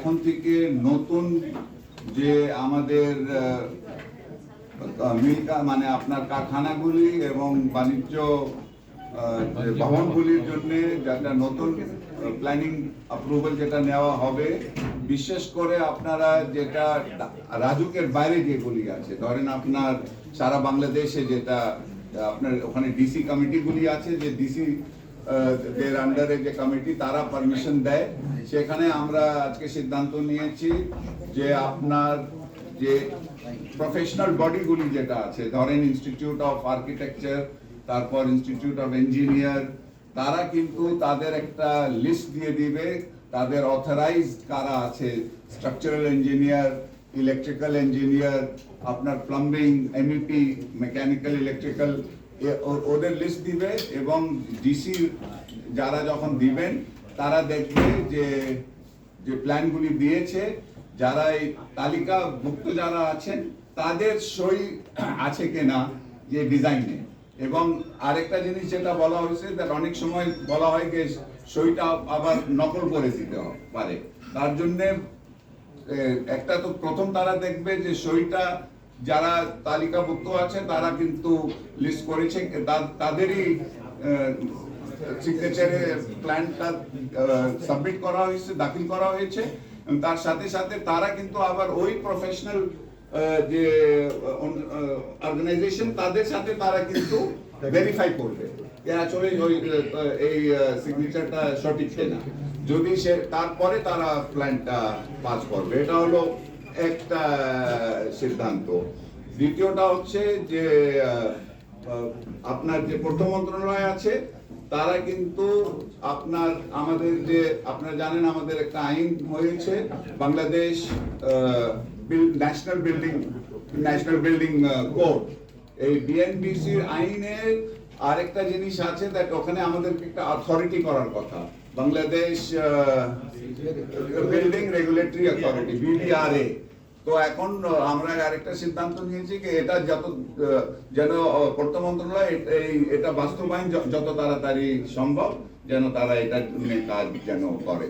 এখন থেকে নতুন যে আমাদের মানে আপনার কারখানাগুলি এবং বাণিজ্য ভবনগুলির জন্য যেটা নতুন প্ল্যানিং অ্যাপ্রুভাল যেটা নেওয়া হবে, বিশেষ করে আপনারা যেটা রাজুকের বাইরে যেগুলি আছে, ধরেন আপনার সারা বাংলাদেশে যেটা আপনার ওখানে ডিসি কমিটিগুলি আছে, যে ডিসি দের আন্ডারে যে কমিটি তারা পারমিশন দেয়, সেখানে আমরা আজকে সিদ্ধান্ত নিয়েছি যে আপনার যে প্রফেশনাল বডিগুলি যেটা আছে, ধরেন ইনস্টিটিউট অফ আর্কিটেকচার, তারপর ইনস্টিটিউট অফ ইঞ্জিনিয়ার, তারা কিন্তু তাদের একটা লিস্ট দিয়ে দিবে তাদের অথরাইজ কারা আছে, স্ট্রাকচারাল ইঞ্জিনিয়ার, ইলেকট্রিক্যাল ইঞ্জিনিয়ার, আপনার প্লাম্বিং, এমইপি, মেকানিক্যাল, ইলেকট্রিক্যাল, ওদের লিস্ট দিবে। এবং ডিসি যারা যখন দিবেন তারা দেখবে যে যে প্ল্যানগুলি দিয়েছে, যারা এই তালিকাভুক্ত যারা আছেন তাদের সই আছে কিনা যে ডিজাইনে। এবং আরেকটা জিনিস যেটা বলা হয়েছে, অনেক সময় বলা হয় যে সইটা আবার নকল করে দিতে পারে, তার জন্য একটা তো প্রথম তারা দেখবে যে সইটা যারা তালিকাভুক্ত আছে তারা কিন্তু লিস্ট করেছে, তাদেরই সিগনেচারে প্ল্যানটা সাবমিট করা হয়েছে, দাখিল করা হয়েছে। তার সাথে সাথে তারা কিন্তু আবার ওই প্রফেশনাল যে অর্গানাইজেশন তাদের সাথে তারা কিন্তু ভেরিফাই করবে যে আসলে এই সিগনেচারটা সঠিক কিনা। যদি সে তারপরে তারা প্ল্যানটা পাস করবে, এটা হলো একটা সিদ্ধান্ত। দ্বিতীয়টা হচ্ছে যে আপনার যে পূর্ত মন্ত্রণালয় আছে তারা কিন্তু আপনার আমাদের যে আপনারা জানেন আমাদের একটা আইন হয়েছে, বাংলাদেশ ন্যাশনাল বিল্ডিং কোড। এই বিএনবিসির আইনের আরেকটা জিনিস আছে, দ্যাট ওখানে আমাদেরকে একটা অথরিটি করার কথা, বাংলাদেশ বিল্ডিং রেগুলেটরি অথরিটি, বিডিআরএ। তো এখন আমরা আরেকটা সিদ্ধান্ত নিয়েছি যে এটা যেন পূর্ত মন্ত্রণালয় এটা বাস্তবায়ন যত তাড়াতাড়ি সম্ভব যেন তারা এটা কাজ যেন করে।